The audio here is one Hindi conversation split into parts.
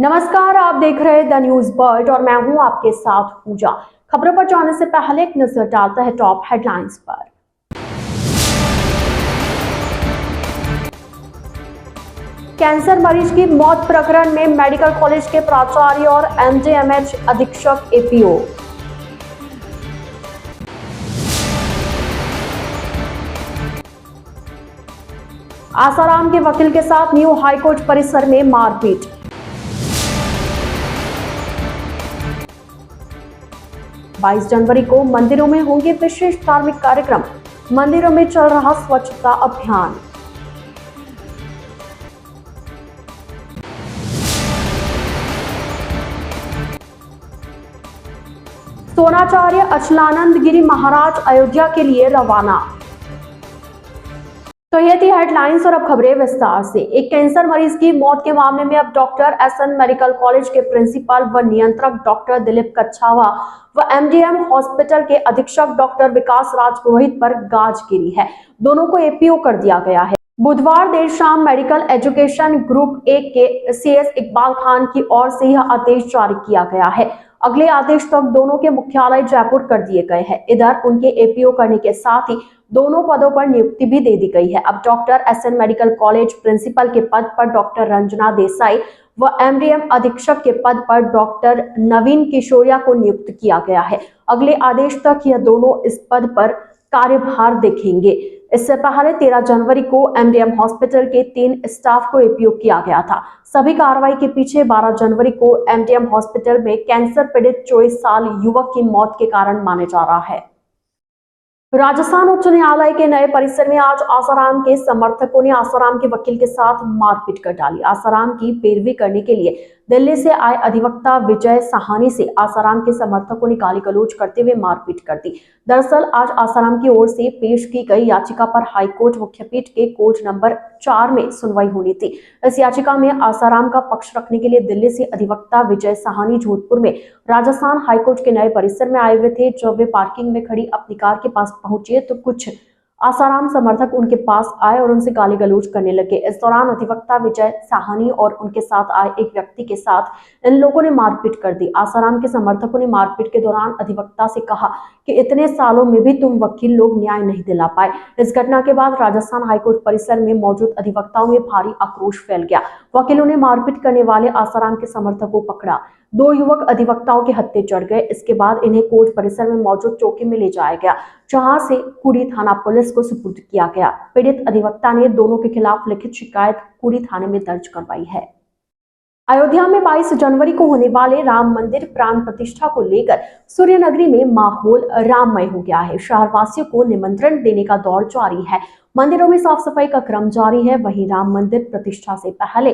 नमस्कार, आप देख रहे हैं द न्यूज बर्ड और मैं हूं आपके साथ पूजा। खबरों पर जाने से पहले एक नजर डालता है टॉप हेडलाइंस पर। कैंसर मरीज की मौत प्रकरण में मेडिकल कॉलेज के प्राचार्य और एमडीएमएच अधीक्षक एपीओ। आसाराम के वकील के साथ न्यू हाईकोर्ट परिसर में मारपीट। बाईस जनवरी को मंदिरों में होंगे विशेष धार्मिक कार्यक्रम, मंदिरों में चल रहा स्वच्छता अभियान। सोनाचार्य अचलानंद गिरी महाराज अयोध्या के लिए रवाना। तो ये थी हेडलाइंस और अब खबरें विस्तार से। एक कैंसर मरीज की मौत के मामले में अब डॉक्टर एसएन मेडिकल कॉलेज के प्रिंसिपल व नियंत्रक डॉक्टर दिलीप कच्छावा व एमडीएम हॉस्पिटल के अधीक्षक डॉक्टर विकास राज पुरोहित पर गाज गिरी है। दोनों को एपीओ कर दिया गया है। बुधवार देर शाम मेडिकल एजुकेशन ग्रुप 1 के सीएस इकबाल खान की ओर से यह आदेश जारी किया गया है। अगले आदेश तक दोनों के मुख्यालय जयपुर कर दिए गए हैं। इधर उनके एपीओ करने के साथ ही दोनों पदों पर नियुक्ति भी दे दी गई है। अब doctor SN medical college principal के पद पर डॉक्टर रंजना देसाई व एमडीएम अधीक्षक के पद पर डॉक्टर नवीन किशोरिया को नियुक्त किया गया है। अगले आदेश तक यह दोनों इस पद पर कार्यभार देखेंगे। इससे पहले 13 जनवरी को एमडीएम हॉस्पिटल के 3 स्टाफ को एपीओ किया गया था। सभी कार्रवाई के पीछे 12 जनवरी को एमडीएम हॉस्पिटल में कैंसर पीड़ित 24 साल युवक की मौत के कारण माने जा रहा है। राजस्थान उच्च न्यायालय के नए परिसर में आज आसाराम के समर्थकों ने आसाराम के वकील के साथ मारपीट कर डाली। आसाराम की पैरवी करने के लिए दिल्ली से आए अधिवक्ता विजय साहनी से आसाराम के समर्थकों ने गाली गलौज करते हुए मारपीट कर दी। दरअसल आज आसाराम की ओर से पेश की गई याचिका पर हाईकोर्ट मुख्यपीठ के कोर्ट नंबर 4 में सुनवाई होनी थी। इस याचिका में आसाराम का पक्ष रखने के लिए दिल्ली से अधिवक्ता विजय साहनी जोधपुर में राजस्थान हाईकोर्ट के नए परिसर में आए हुए थे। जब वे पार्किंग में खड़ी अपनी कार के पास पहुंचे तो कुछ आसाराम समर्थक उनके पास आए और उनसे गाली गलौज करने लगे। इस दौरान अधिवक्ता विजय साहनी और उनके साथ आए एक व्यक्ति के साथ इन लोगों ने मारपीट कर दी। आसाराम के समर्थकों ने मारपीट के दौरान अधिवक्ता से कहा कि इतने सालों में भी तुम वकील लोग न्याय नहीं दिला पाए। इस घटना के बाद राजस्थान हाईकोर्ट परिसर में मौजूद अधिवक्ताओं में भारी आक्रोश फैल गया। वकीलों ने मारपीट करने वाले आसाराम के समर्थकों को पकड़ा। 2 युवक अधिवक्ताओं के हत्थे चढ़ गए। इसके बाद इन्हें कोर्ट परिसर में मौजूद चौकी में ले जाया गया, जहां से कुड़ी थाना पुलिस को सुपुर्द किया गया। पीड़ित अधिवक्ता ने दोनों के खिलाफ लिखित शिकायत कुड़ी थाने में दर्ज करवाई है। अयोध्या में 22 जनवरी को होने वाले राम मंदिर प्राण प्रतिष्ठा को लेकर सूर्यनगरी में माहौल राममय हो गया है। शहरवासियों को निमंत्रण देने का दौर जारी है। मंदिरों में साफ सफाई का क्रम जारी है। वहीं राम मंदिर प्रतिष्ठा से पहले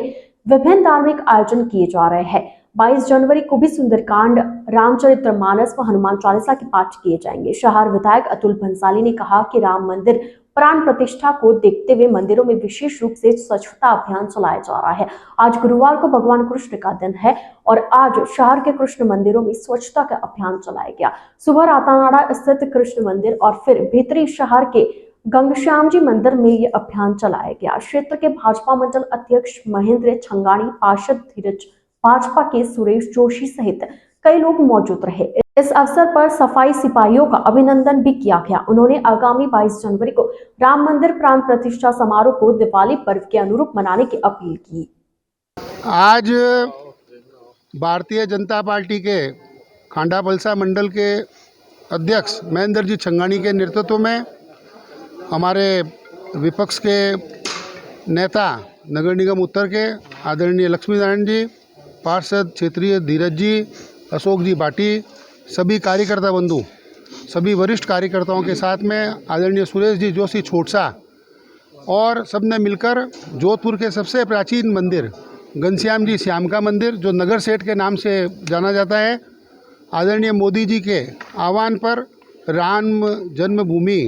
विभिन्न धार्मिक आयोजन किए जा रहे हैं। 22 जनवरी को भी सुंदरकांड, रामचरितमानस व हनुमान चालीसा के पाठ किए जाएंगे। शहर विधायक अतुल भंसाली ने कहा कि राम मंदिर प्राण प्रतिष्ठा को देखते हुए मंदिरों में विशेष रूप से स्वच्छता अभियान चलाया जा रहा है। आज गुरुवार को भगवान कृष्ण का दिन है और आज शहर के कृष्ण मंदिरों में स्वच्छता का अभियान चलाया गया। सुबह रातानाडा स्थित कृष्ण मंदिर और फिर भीतरी शहर के गंगश्याम जी मंदिर में ये अभियान चलाया गया। क्षेत्र के भाजपा मंडल अध्यक्ष महेंद्र छंगानी, पार्षद धीरज, भाजपा के सुरेश जोशी सहित कई लोग मौजूद रहे। इस अवसर पर सफाई सिपाहियों का अभिनंदन भी किया गया। उन्होंने आगामी 22 जनवरी को राम मंदिर प्राण प्रतिष्ठा समारोह को दिवाली पर्व के अनुरूप मनाने की अपील की। आज भारतीय जनता पार्टी के खांडा बलसा मंडल के अध्यक्ष महेंद्र जी छंगानी के नेतृत्व में हमारे विपक्ष के नेता नगर निगम उत्तर के आदरणीय लक्ष्मी नारायण जी, पार्षद क्षेत्रीय धीरज जी, अशोक जी बाटी, सभी कार्यकर्ता बंधु, सभी वरिष्ठ कार्यकर्ताओं के साथ में आदरणीय सुरेश जी जोशी छोटसा और सबने मिलकर जोधपुर के सबसे प्राचीन मंदिर घनश्याम जी श्याम का मंदिर, जो नगर सेठ के नाम से जाना जाता है, आदरणीय मोदी जी के आह्वान पर राम जन्मभूमि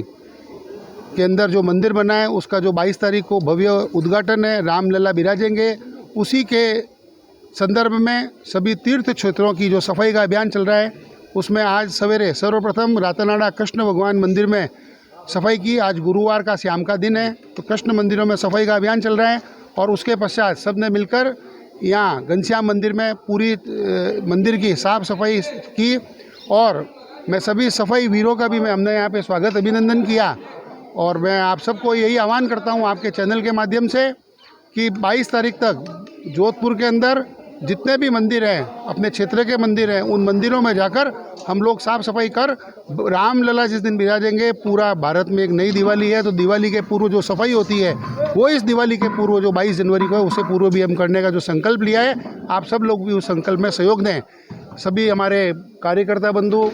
के अंदर जो मंदिर बना है उसका जो 22 तारीख को भव्य उद्घाटन है, रामलला विराजेंगे। उसी के संदर्भ में सभी तीर्थ क्षेत्रों की जो सफाई का अभियान चल रहा है उसमें आज सवेरे सर्वप्रथम रातानाडा कृष्ण भगवान मंदिर में सफाई की। आज गुरुवार का श्याम का दिन है तो कृष्ण मंदिरों में सफाई का अभियान चल रहा है और उसके पश्चात सबने मिलकर यहाँ घनश्याम मंदिर में पूरी मंदिर की साफ़ सफाई की। और मैं सभी सफाई वीरों का भी हमने यहाँ पे स्वागत अभिनंदन किया। और मैं आप सबको यही आह्वान करता हूँ आपके चैनल के माध्यम से कि 22 तारीख तक जोधपुर के अंदर जितने भी मंदिर हैं, अपने क्षेत्र के मंदिर हैं, उन मंदिरों में जाकर हम लोग साफ़ सफाई कर रामलला जिस दिन विराजेंगे, पूरा भारत में एक नई दिवाली है, तो दिवाली के पूर्व जो सफाई होती है वो इस दिवाली के पूर्व जो 22 जनवरी को है उससे पूर्व भी हम करने का जो संकल्प लिया है, आप सब लोग भी उस संकल्प में सहयोग दें। सभी हमारे कार्यकर्ता बंधु,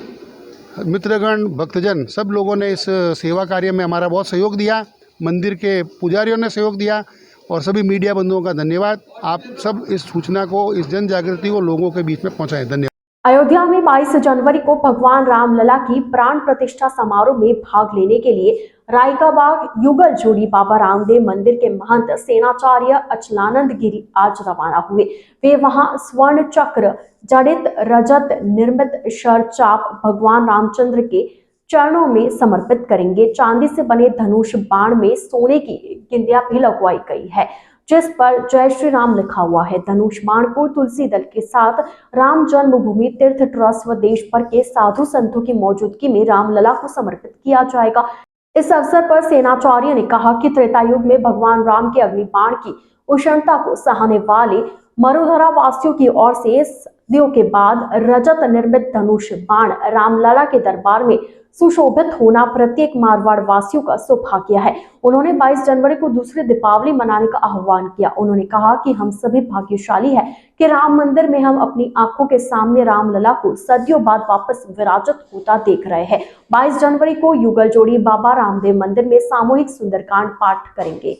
मित्रगण, भक्तजन सब लोगों ने इस सेवा कार्य में हमारा बहुत सहयोग दिया। मंदिर के पुजारियों ने सहयोग दिया और सभी मीडिया बंधुओं का धन्यवाद। आप सब इस सूचना को, इस जन जागृति को लोगों के बीच में पहुंचाएं। धन्यवाद। अयोध्या में 22 जनवरी को भगवान रामलला की प्राण प्रतिष्ठा समारोह में भाग लेने के लिए रायकाबाग युगल जोड़ी बाबा रामदेव मंदिर के महंत सेनाचार्य अचलानंद गिरी आज रवाना हुए। वे वहां स्वर्ण चक्र जड़ित रजत निर्मित शर चाप भगवान रामचंद्र के चरणों में समर्पित करेंगे। चांदी से बने धनुष बाण में सोने की गिंदियां भी लगवाई गई है जिस पर जय श्री राम लिखा हुआ है। धनुष बाण को तुलसी दल के साथ राम जन्मभूमि तीर्थ ट्रस्ट व देश भर के साधु संतों की मौजूदगी में रामलला को समर्पित किया जाएगा। इस अवसर पर सेनाचार्य ने कहा कि त्रेता युग में भगवान राम के अग्निबाण की उष्णता को सहने वाले मरुधरा वासियों की ओर से सदियों के बाद रजत निर्मित धनुष बाण रामलला के दरबार में सुशोभित होना प्रत्येक मारवाड़ वासियों का सौभाग्य है। उन्होंने 22 जनवरी को दूसरी दीपावली मनाने का आह्वान किया। उन्होंने कहा कि हम सभी भाग्यशाली हैं कि राम मंदिर में हम अपनी आंखों के सामने रामलला को सदियों बाद वापस विराजित होता देख रहे हैं। 22 जनवरी को युगल जोड़ी बाबा रामदेव मंदिर में सामूहिक सुंदरकांड पाठ करेंगे।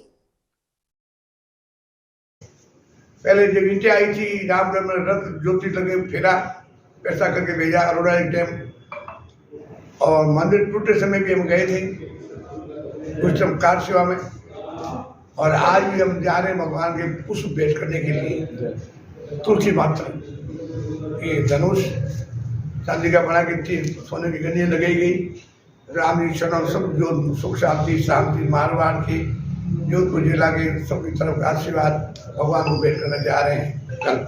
पहले जब ईंटें आई थी, रामगढ़ में रथ ज्योति लगे फेरा, पैसा करके भेजा अरोड़ा एक टाइम। और मंदिर टूटे समय भी हम गए थे कुछ कार सेवा में। और आज भी हम जा रहे हैं भगवान के पुष्प भेंट करने के लिए। तुलसी माता ये धनुष चांदी का बना के थी, सोने की गनियाँ लगाई गई। राम जी शरण सब जो सुख शांति मारवाड़ की जोधपुर जिला के सबकी तरफ आशीर्वाद भगवान को भेंट करने जा रहे हैं कल।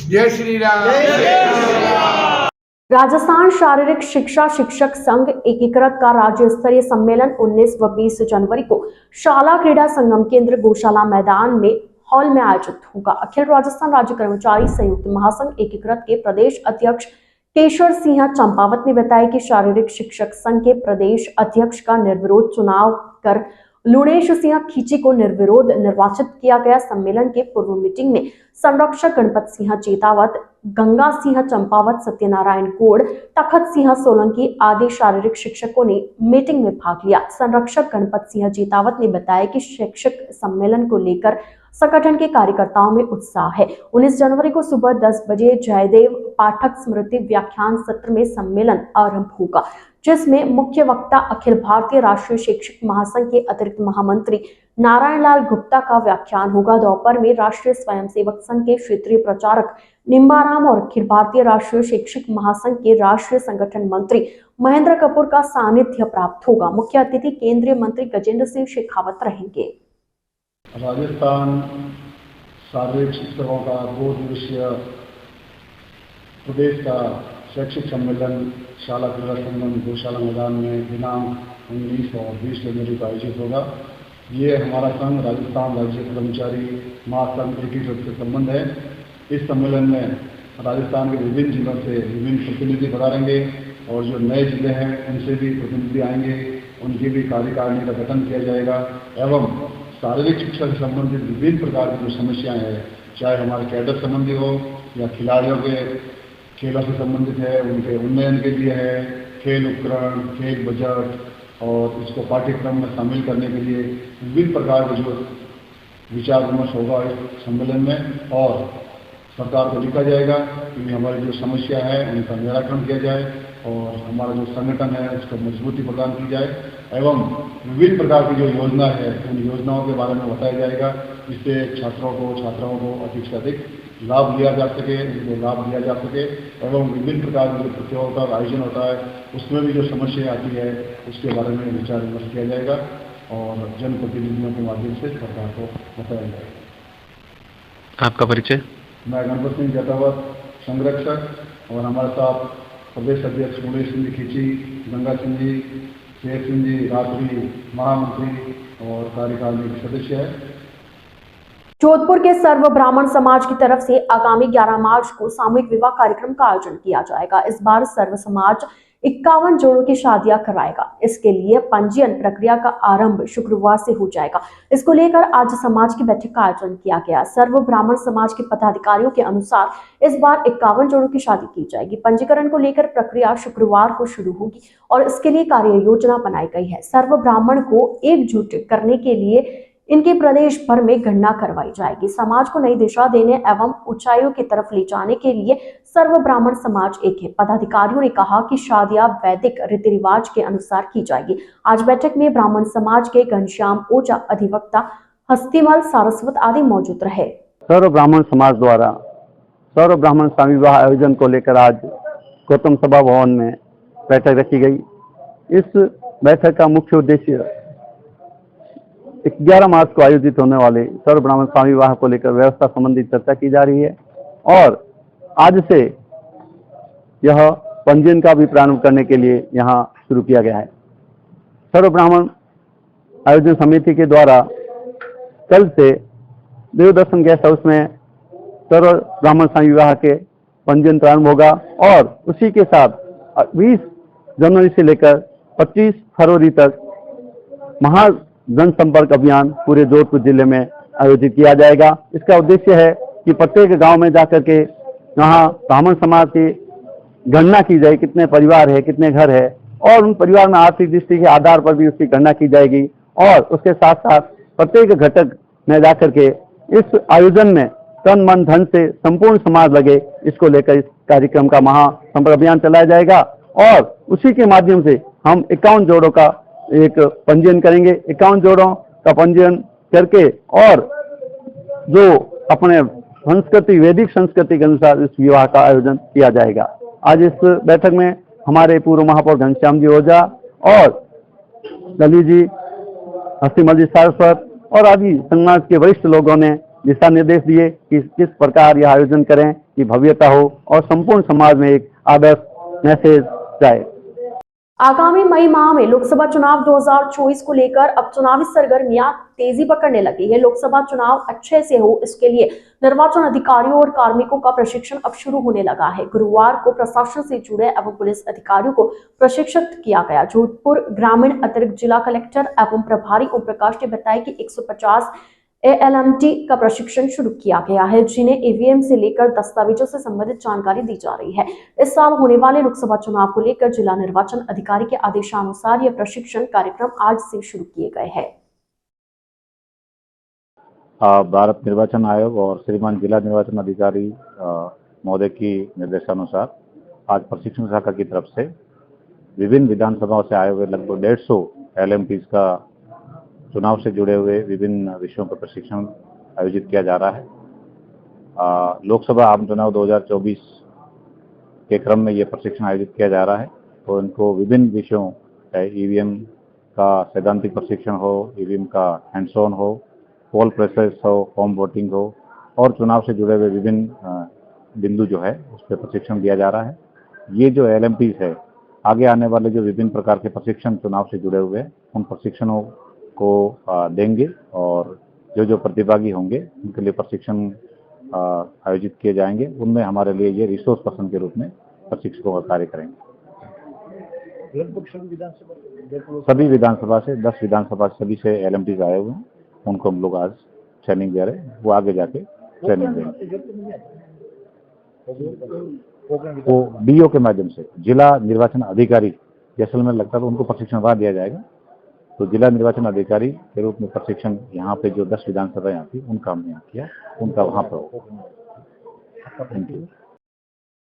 जय श्री राम। राजस्थान शारीरिक शिक्षा शिक्षक संघ एकीकृत का राज्य स्तरीय सम्मेलन 19 व 20 जनवरी को शाला क्रीड़ा संगम केंद्र गौशाला मैदान में हॉल में आयोजित होगा। अखिल राजस्थान राज्य कर्मचारी संयुक्त महासंघ एकीकृत के प्रदेश अध्यक्ष केशर सिंह चंपावत ने बताया कि शारीरिक शिक्षक संघ के प्रदेश अध्यक्ष का निर्विरोध चुनाव कर लुणेश सिंह खींची को निर्विरोध निर्वाचित किया गया। सम्मेलन के पूर्व मीटिंग में संरक्षक गणपत सिंह चेतावत, गंगा सिंह चंपावत, सत्यनारायण गोड़, तखत सिंह सोलंकी आदि शारीरिक शिक्षकों ने मीटिंग में भाग लिया। संरक्षक गणपत सिंह चेतावत ने बताया कि शिक्षक सम्मेलन को लेकर संगठन के कार्यकर्ताओं में उत्साह है। 19 जनवरी को सुबह 10 बजे जयदेव पाठक स्मृति व्याख्यान सत्र में सम्मेलन आरंभ होगा जिसमें मुख्य वक्ता अखिल भारतीय राष्ट्रीय शिक्षक महासंघ के अतिरिक्त महामंत्री नारायण लाल गुप्ता का व्याख्यान होगा। दोपहर में राष्ट्रीय स्वयंसेवक संघ के क्षेत्रीय प्रचारक निम्बाराम और अखिल भारतीय राष्ट्रीय शिक्षक महासंघ के राष्ट्रीय संगठन मंत्री महेंद्र कपूर का सानिध्य प्राप्त होगा। मुख्य अतिथि केंद्रीय मंत्री गजेंद्र सिंह शेखावत रहेंगे। राजस्थान शारीरिक शिक्षकों का 2 दिवसीय प्रदेश का शैक्षिक सम्मेलन शाला क्रीड़ा संगम गौशाला मैदान में दिनांक 19 और 20 जनवरी को आयोजित होगा। ये हमारा संघ राजस्थान राज्य कर्मचारी महासंघ एकीकृत से संबंध है। इस सम्मेलन में राजस्थान के विभिन्न जिलों से विभिन्न प्रतिनिधि पधारेंगे और जो नए जिले हैं उनसे भी प्रतिनिधि आएंगे, उनकी भी कार्यकारिणी का गठन किया जाएगा एवं शारीरिक शिक्षा से संबंधित विभिन्न प्रकार की जो समस्याएं हैं, चाहे हमारे कैडर संबंधी हो या खिलाड़ियों के खेलों से संबंधित है, उनके उन्नयन के लिए है, खेल उपकरण, खेल बजट और इसको पाठ्यक्रम में शामिल करने के लिए विभिन्न प्रकार के जो विचार विमर्श होगा इस सम्मेलन में और सरकार को लिखा जाएगा कि हमारी जो समस्या है उनका निराकरण किया जाए और हमारा जो संगठन है उसको मजबूती प्रदान की जाए एवं विभिन्न प्रकार की जो योजना है उन योजनाओं के बारे में बताया जाएगा जिससे छात्राओं को अधिक से अधिक लाभ लिया जा सके, उनको लाभ दिया जा सके एवं विभिन्न प्रकार की जो प्रतियोगिता का आयोजन होता है उसमें भी जो समस्या आती है उसके बारे में विचार विमर्श किया जाएगा और जनप्रतिनिधियों के माध्यम से सरकार को बताया जाएगा। आपका परिचय? मैं गणपत सिंह जटावत संरक्षक और हमारे साथ प्रदेश अध्यक्ष मुकेश सिंह जी खींची, गंगा सिंह जी, शेख सिंह जी रात्रि महामंत्री और कार्यकारिणी सदस्य है। जोधपुर के सर्व ब्राह्मण समाज की तरफ से आगामी 11 मार्च को सामूहिक विवाह कार्यक्रम का आयोजन किया जाएगा। इस बार सर्व समाज 51 जोड़ों की शादियां कराएगा। इसके लिए पंजीयन प्रक्रिया का आरंभ शुक्रवार से हो जाएगा। इसको लेकर आज समाज की बैठक का आयोजन किया गया। सर्व ब्राह्मण समाज के पदाधिकारियों के अनुसार इस बार 51 जोड़ों की शादी की जाएगी। पंजीकरण को लेकर प्रक्रिया शुक्रवार को शुरू होगी और इसके लिए कार्य योजना बनाई गई है। सर्व ब्राह्मण को एकजुट करने के लिए इनके प्रदेश भर में गणना करवाई जाएगी। समाज को नई दिशा देने एवं ऊंचाइयों की तरफ ले जाने के लिए सर्व ब्राह्मण समाज एक है। पदाधिकारियों ने कहा कि शादियां वैदिक रीति रिवाज के अनुसार की जाएगी। आज बैठक में ब्राह्मण समाज के घनश्याम ओझा, अधिवक्ता हस्तिमल सारस्वत आदि मौजूद रहे। सर्व ब्राह्मण समाज द्वारा सर्व ब्राह्मण स्वामी विवाह आयोजन को लेकर आज गौतम सभा भवन में बैठक रखी गई। इस बैठक का मुख्य उद्देश्य 11 मार्च को आयोजित होने वाले सर्व ब्राह्मण स्वामी विवाह को लेकर व्यवस्था संबंधी चर्चा की जा रही है और आज से यह पंजीयन का भी प्रारंभ करने के लिए यहाँ शुरू किया गया है। सर्व ब्राह्मण आयोजन समिति के द्वारा कल से देवदर्शन गेस्ट हाउस में सर्व ब्राह्मण स्वामी विवाह के पंजीयन प्रारंभ होगा और उसी के साथ 20 जनवरी से लेकर 25 फरवरी तक महा जनसंपर्क अभियान पूरे जोधपुर जिले में आयोजित किया जाएगा। इसका उद्देश्य है कि प्रत्येक गांव में जाकर के यहाँ ब्राह्मण समाज की गणना की जाए, कितने परिवार है, कितने घर है और उन परिवार में आर्थिक दृष्टि के आधार पर भी उसकी गणना की जाएगी और उसके साथ साथ प्रत्येक घटक में जाकर के इस आयोजन में तन मन धन से संपूर्ण समाज लगे, इसको लेकर इस कार्यक्रम का महासंपर्क अभियान चलाया जाएगा और उसी के माध्यम से हम 51 जोड़ों का एक पंजीयन करेंगे। 51 जोड़ों का पंजीयन करके और जो अपने संस्कृति, वैदिक संस्कृति के अनुसार इस विवाह का आयोजन किया जाएगा। आज इस बैठक में हमारे पूर्व महापौर घनश्याम जी ओझा और ललित जी, हस्तिमल जी सारस्वत और आदि समाज के वरिष्ठ लोगों ने दिशा निर्देश दिए कि किस प्रकार यह आयोजन करें कि भव्यता हो और संपूर्ण समाज में एक आदर्श मैसेज जाए। आगामी मई माह में लोकसभा चुनाव 2024 को लेकर अब चुनावी सरगर्मियां तेजी पकड़ने लगी है। लोकसभा चुनाव अच्छे से हो, इसके लिए निर्वाचन अधिकारियों और कार्मिकों का प्रशिक्षण अब शुरू होने लगा है। गुरुवार को प्रशासन से जुड़े एवं पुलिस अधिकारियों को प्रशिक्षित किया गया। जोधपुर ग्रामीण अतिरिक्त जिला कलेक्टर एवं प्रभारी ओम प्रकाश ने बताया कि 150 ALMT का प्रशिक्षण शुरू किया गया है, जिन्हें EVM से लेकर दस्तावेजों से संबंधित जानकारी दी जा रही है। इस साल होने वाले लोकसभा चुनाव को लेकर जिला निर्वाचन अधिकारी के आदेशानुसार यह प्रशिक्षण कार्यक्रम आज से शुरू किए गए हैं। भारत निर्वाचन आयोग और श्रीमान जिला निर्वाचन अधिकारी महोदय की निर्देशानुसार आज प्रशिक्षण शाखा की तरफ से विभिन्न विधानसभाओं से आए हुए लगभग 150 LMTs का चुनाव से जुड़े हुए विभिन्न विषयों पर प्रशिक्षण आयोजित किया जा रहा है। लोकसभा आम चुनाव 2024 के क्रम में ये प्रशिक्षण आयोजित किया जा रहा है, तो इनको विभिन्न विषयों EVM का सैद्धांतिक प्रशिक्षण हो, EVM का हैंड्स ऑन हो, पोल प्रोसेस हो, फॉर्म वोटिंग हो और चुनाव से जुड़े हुए विभिन्न बिंदु जो है उस पर प्रशिक्षण दिया जा रहा है। ये जो LMTs है आगे आने वाले जो विभिन्न प्रकार के प्रशिक्षण चुनाव से जुड़े हुए हैं उन प्रशिक्षणों को देंगे और जो प्रतिभागी होंगे उनके लिए प्रशिक्षण आयोजित किए जाएंगे। उनमें हमारे लिए ये रिसोर्स पर्सन के रूप में प्रशिक्षकों का कार्य करेंगे। सभी विधानसभा से 10 विधानसभा सभी से LMTs आए हुए हैं, उनको हम लोग आज ट्रेनिंग दे रहे हैं। वो आगे जाके ट्रेनिंग देंगे। वो DO के माध्यम से जिला निर्वाचन अधिकारी जैसलमेर लगता है तो उनको प्रशिक्षण वहाँ दिया जाएगा। तो जिला निर्वाचन अधिकारी के रूप में प्रशिक्षण यहाँ पे जो 10 विधानसभा यहाँ थी उनका हमने यहाँ किया, उनका वहाँ पर होगा। Thank you.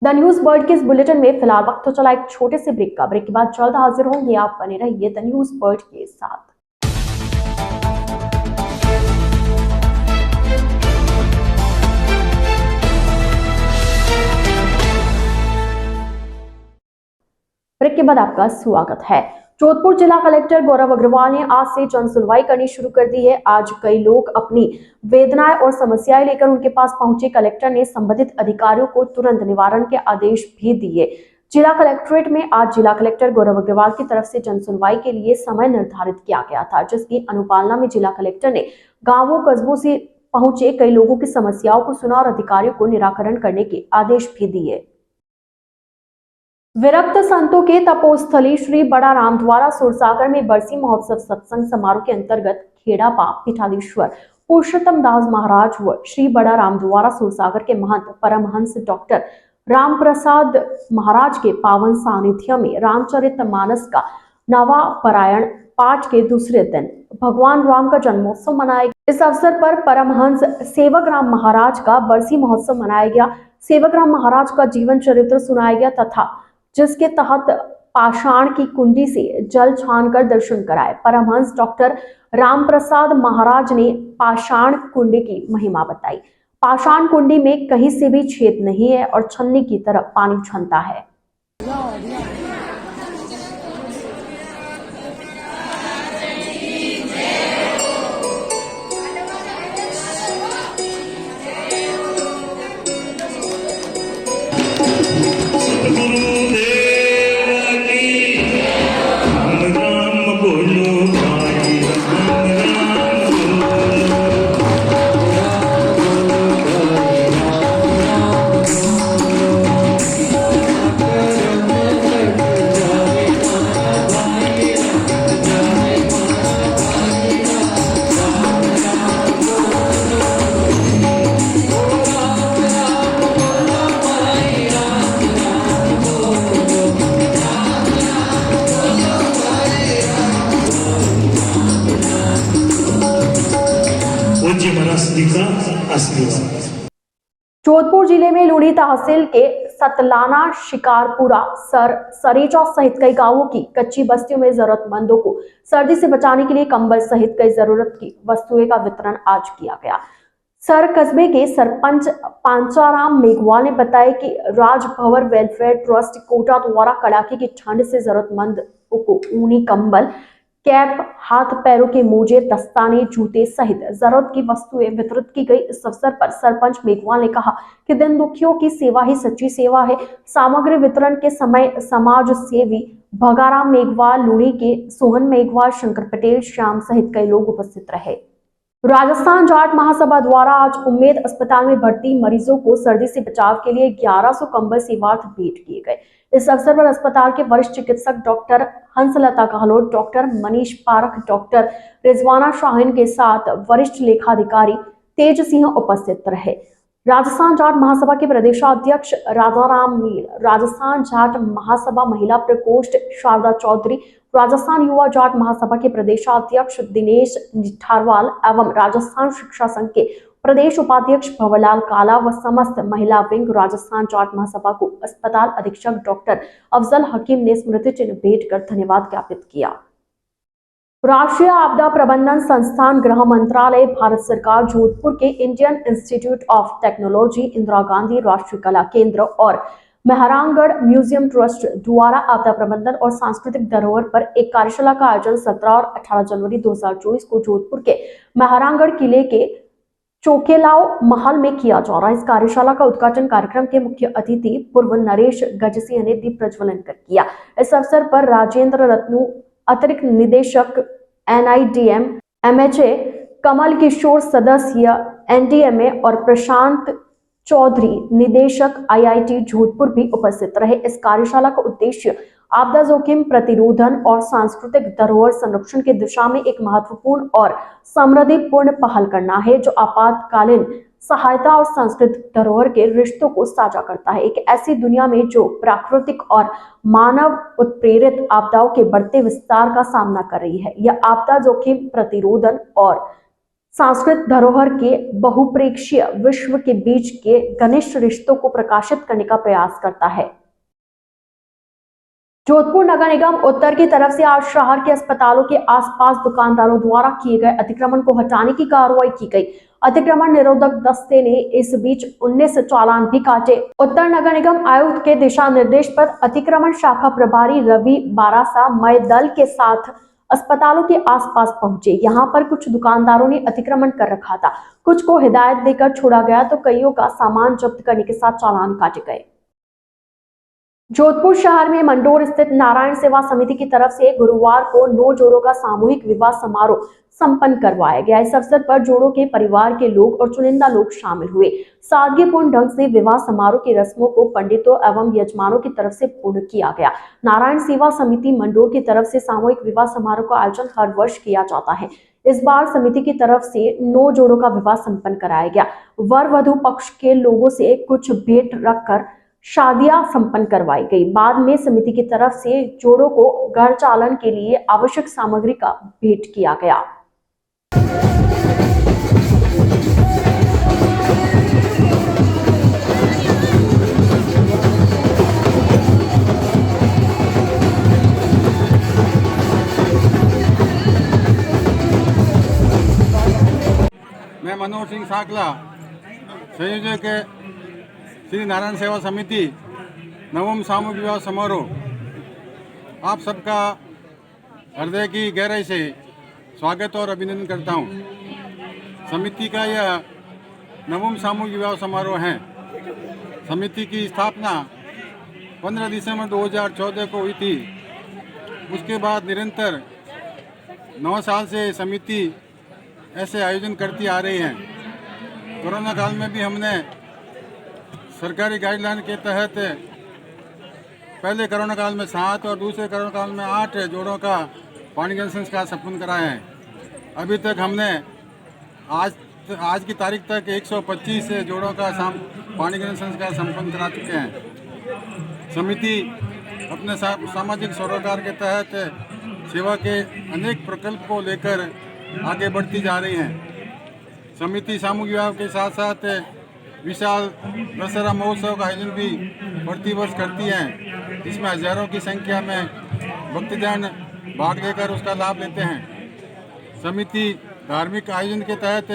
The news world के इस बुलेटिन में फिलहाल वक्त तो चला एक छोटे से ब्रेक का। ब्रेक के बाद जल्द हाजिर होंगे, आप बने रहिए द न्यूज वर्ल्ड के साथ। ब्रेक के बाद आपका स्वागत है। जोधपुर जिला कलेक्टर गौरव अग्रवाल ने आज से जन सुनवाई करनी शुरू कर दी है। आज कई लोग अपनी वेदनाएं और समस्याएं लेकर उनके पास पहुंचे। कलेक्टर ने संबंधित अधिकारियों को तुरंत निवारण के आदेश भी दिए। जिला कलेक्ट्रेट में आज जिला कलेक्टर गौरव अग्रवाल की तरफ से जन सुनवाई के लिए समय निर्धारित किया गया था, जिसकी अनुपालना में जिला कलेक्टर ने गांवों कस्बों से पहुंचे कई लोगों की समस्याओं को सुना और अधिकारियों को निराकरण करने के आदेश भी दिए। विरक्त संतों के तपोस्थली श्री बड़ा रामद्वारा सुरसागर में बरसी महोत्सव सत्संग समारोह के अंतर्गत खेड़ापा पीठाधीश्वर पुरुषोत्तम दास महाराज व श्री बड़ा रामद्वारा सुरसागर के महंत परमहंस डॉक्टर राम प्रसाद महाराज के पावन सानिध्य में रामचरितमानस का नवापरायण पाठ के दूसरे दिन भगवान राम का जन्मोत्सव मनाया गया। इस अवसर पर परमहंस सेवक राम महाराज का बरसी महोत्सव मनाया गया। सेवक राम महाराज का जीवन चरित्र सुनाया गया तथा जिसके तहत पाषाण की कुंडी से जल छानकर दर्शन कराए। परमहंस डॉक्टर राम प्रसाद महाराज ने पाषाण कुंडी की महिमा बताई। पाषाण कुंडी में कहीं से भी छेद नहीं है और छन्नी की तरफ पानी छनता है। जोधपुर जिले में लूणी तहसील के सतलाना, शिकारपुरा, सरीचा सहित कई गांवों की कच्ची बस्तियों में जरूरतमंदों को सर्दी से बचाने के लिए कंबल सहित कई जरूरत की वस्तुएं का वितरण आज किया गया। सर कस्बे के सरपंच पांचाराम मेघवाल ने बताया कि राजभवर वेलफेयर ट्रस्ट कोटा द्वारा कड़ाके की ठंड से जरूरतमंदों को ऊनी कंबल, कैप, हाथ पैरों के मोजे, दस्ताने, जूते सहित जरूरत की वस्तुएं वितरित की गई। इस अवसर पर सरपंच मेघवाल ने कहा कि दिन दुखियों की सेवा ही सच्ची सेवा है। सामग्री वितरण के समय समाज सेवी भगाराम मेघवाल, लूणी के सोहन मेघवाल, शंकर पटेल, श्याम सहित कई लोग उपस्थित रहे। राजस्थान जाट महासभा द्वारा आज उम्मेद अस्पताल में भर्ती मरीजों को सर्दी से बचाव के लिए 1100 कंबल सेवार्थ भेंट किए गए। इस अवसर पर अस्पताल के वरिष्ठ चिकित्सक doctor Hansalata Gehlot, doctor Manish Parakh, doctor Rizwana Shaheen के साथ वरिष्ठ लेखाधिकारी तेज सिंह उपस्थित रहे। राजस्थान जाट महासभा के प्रदेशाध्यक्ष राधाराम मील, राजस्थान जाट महासभा महिला प्रकोष्ठ शारदा चौधरी, राजस्थान युवा जाट महासभा के प्रदेशाध्यक्ष दिनेश निठारवाल एवं राजस्थान शिक्षा संघ के प्रदेश उपाध्यक्ष भवरलाल काला व समस्त महिला विंग राजस्थान जाट महासभा को अस्पताल अधीक्षक डॉक्टर अफजल हकीम ने स्मृति चिन्ह भेंट कर धन्यवाद ज्ञापित किया। राष्ट्रीय आपदा प्रबंधन संस्थान, गृह मंत्रालय, भारत सरकार, जोधपुर के Indian institute of technology, Indira Gandhi राष्ट्रीय कला केंद्र और मेहरांगढ़ म्यूजियम ट्रस्ट द्वारा आपदा प्रबंधन और सांस्कृतिक धरोहर पर एक कार्यशाला का आयोजन 17 और 18 जनवरी 2024 को जोधपुर के मेहरांगढ़ किले के चोकेलाव महल में किया जा रहा है। इस कार्यशाला का उद्घाटन कार्यक्रम के मुख्य अतिथि पूर्व नरेश गजसिंह ने दीप प्रज्वलन कर किया। इस अवसर पर राजेंद्र रत्नू, अतिरिक्त निदेशक NIDM MHA, कमल किशोर सदस्य NDMA और प्रशांत चौधरी निदेशक IIT जोधपुर भी उपस्थित रहे। इस कार्यशाला का उद्देश्य आपदा जोखिम प्रतिरोधन और सांस्कृतिक धरोहर संरक्षण की दिशा में एक महत्वपूर्ण और समृद्धिपूर्ण पहल करना है, जो आपातकालीन सहायता और सांस्कृतिक धरोहर के रिश्तों को साझा करता है। एक ऐसी दुनिया में जो प्राकृतिक और मानव उत्प्रेरित आपदाओं के बढ़ते विस्तार का सामना कर रही है, यह आपदा जोखिम प्रतिरोधन और सांस्कृतिक धरोहर के बहुप्रेक्षीय विश्व के बीच के घनिष्ठ रिश्तों को प्रकाशित करने का प्रयास करता है। जोधपुर नगर निगम उत्तर की तरफ से आज शहर के अस्पतालों के आसपास दुकानदारों द्वारा किए गए अतिक्रमण को हटाने की कार्रवाई की गई। अतिक्रमण निरोधक दस्ते ने इस बीच 19 चालान भी काटे। उत्तर नगर निगम आयुक्त के दिशा निर्देश पर अतिक्रमण शाखा प्रभारी रवि बारासा मय दल के साथ अस्पतालों के आसपास पहुंचे। यहां पर कुछ दुकानदारों ने अतिक्रमण कर रखा था, कुछ को हिदायत देकर छोड़ा गया तो कईयों का सामान जब्त करने के साथ चालान काटे गए। जोधपुर शहर में मंडोर स्थित नारायण सेवा समिति की तरफ से गुरुवार को 9 जोड़ों का सामूहिक विवाह समारोह संपन्न करवाया गया। इस अवसर पर जोड़ों के परिवार के लोग और चुनिंदा लोग शामिल हुए। सादगीपूर्ण ढंग से विवाह समारोह की रस्मों को पंडितों एवं यजमानों की तरफ से पूर्ण किया गया। नारायण सेवा समिति मंडोर की तरफ से सामूहिक विवाह समारोह का आयोजन हर वर्ष किया जाता है। इस बार समिति की तरफ से 9 जोड़ों का विवाह संपन्न कराया गया। वर वधू पक्ष के लोगों से कुछ भेंट रखकर शादियां संपन्न करवाई गई। बाद में समिति की तरफ से जोड़ों को घर चालन के लिए आवश्यक सामग्री का भेंट किया गया। मैं मनोहर सिंह साकला, संयोजक श्री नारायण सेवा समिति नवम सामूहिक विवाह समारोह, आप सबका हृदय की गहराई से स्वागत और अभिनंदन करता हूं। समिति का यह नवम सामूहिक विवाह समारोह है। समिति की स्थापना 15 दिसंबर 2014 को हुई थी। उसके बाद निरंतर 9 साल से समिति ऐसे आयोजन करती आ रही है। कोरोना काल में भी हमने सरकारी गाइडलाइन के तहत पहले कोरोना काल में 7 और दूसरे कोरोना काल में 8 जोड़ों का पाणिग्रहण संस्कार संपन्न कराया है। अभी तक हमने आज की तारीख तक 125 जोड़ों का पाणिग्रहण संस्कार संपन्न करा चुके हैं। समिति अपने सामाजिक सरोकार के तहत सेवा के अनेक प्रकल्प को लेकर आगे बढ़ती जा रही है। समिति सामूहिक विवाह के साथ साथ विशाल दशहरा महोत्सव का आयोजन भी प्रति वर्ष करती है, जिसमें हजारों की संख्या में भक्तजन भाग लेकर उसका लाभ लेते हैं। समिति धार्मिक आयोजन के तहत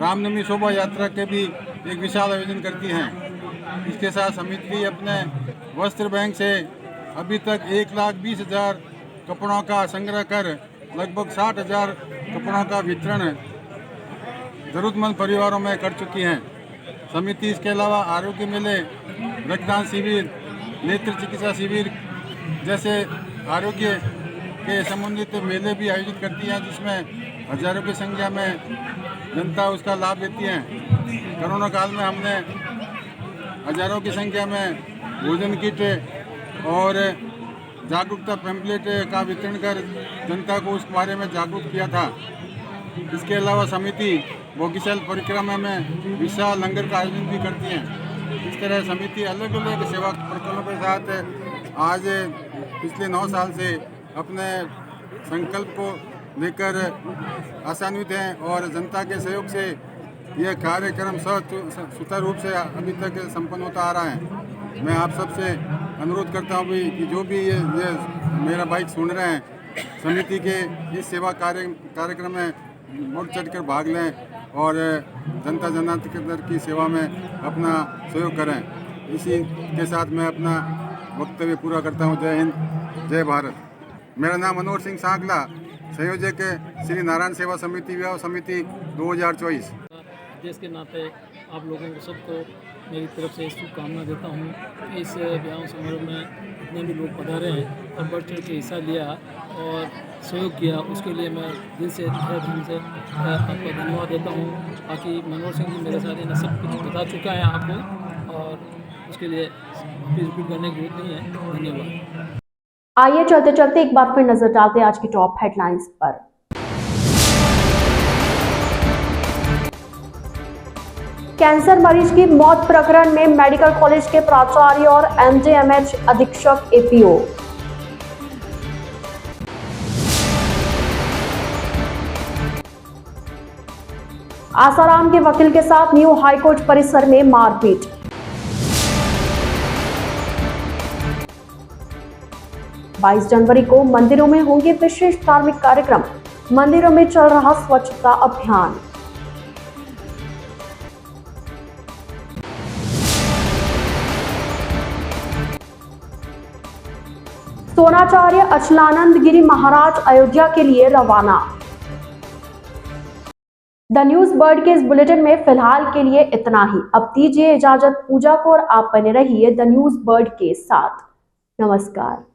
रामनवमी शोभा यात्रा के भी एक विशाल आयोजन करती है। इसके साथ समिति अपने वस्त्र बैंक से अभी तक 1,20,000 कपड़ों का संग्रह कर लगभग 60,000 कपड़ों का वितरण जरूरतमंद परिवारों में कर चुकी हैं। समिति इसके अलावा आरोग्य मेले, रक्तदान शिविर, नेत्र चिकित्सा शिविर जैसे आरोग्य के संबंधित मेले भी आयोजित करती है, जिसमें हजारों की संख्या में जनता उसका लाभ लेती है। कोरोना काल में हमने हजारों की संख्या में भोजन किट और जागरूकता पैम्पलेट का वितरण कर जनता को उस बारे में जागरूक किया था। इसके अलावा समिति बोगीशल परिक्रमा में विशाल लंगर का आयोजन भी करती है। इस तरह समिति अलग अलग सेवा प्रकल्पों के साथ आज पिछले 9 साल से अपने संकल्प को लेकर आशान्वित हैं और जनता के सहयोग से यह कार्यक्रम सुचारू रूप से अभी तक संपन्न होता आ रहा है। मैं आप सबसे अनुरोध करता हूँ कि जो भी ये मेरा बाइक सुन रहे हैं, समिति के इस सेवा कार्यक्रम में बढ़ चढ़कर भाग लें और जनता जनार्दन की सेवा में अपना सहयोग करें। इसी के साथ मैं अपना वक्तव्य पूरा करता हूँ। जय हिंद, जय भारत। मेरा नाम मनोहर सिंह साकला, संयोजक श्री नारायण सेवा समिति विवाह समिति 2024। देश के नाते आप लोगों को सबको मेरी तरफ से शुभकामना देता हूँ। इस विवाह समारोह में जितने भी लोग पधारे हैं और बढ़ चढ़ के हिस्सा लिया और सहयोग किया, उसके लिए मैं दिल से आपका धन्यवाद देता हूँ। बाकी मनोहर सिंह जी मेरे साथ ने सब कुछ बता चुका है आपको और उसके लिए रिपीट करने की जरूरत नहीं है। धन्यवाद। आइए चलते चलते एक बार फिर नजर डालते हैं आज की टॉप हेडलाइंस पर। कैंसर मरीज की मौत प्रकरण में मेडिकल कॉलेज के प्राचार्य और एमडीएमएच अधीक्षक एपीओ। आसाराम के वकील के साथ न्यू हाईकोर्ट परिसर में मारपीट। बाईस जनवरी को मंदिरों में होंगे विशेष धार्मिक कार्यक्रम, मंदिरों में चल रहा स्वच्छता अभियान। सोनाचार्य अचलानंद गिरी महाराज अयोध्या के लिए रवाना। द न्यूज बर्ड के इस बुलेटिन में फिलहाल के लिए इतना ही। अब दीजिए इजाजत पूजा को और आप बने रहिए द न्यूज बर्ड के साथ। नमस्कार।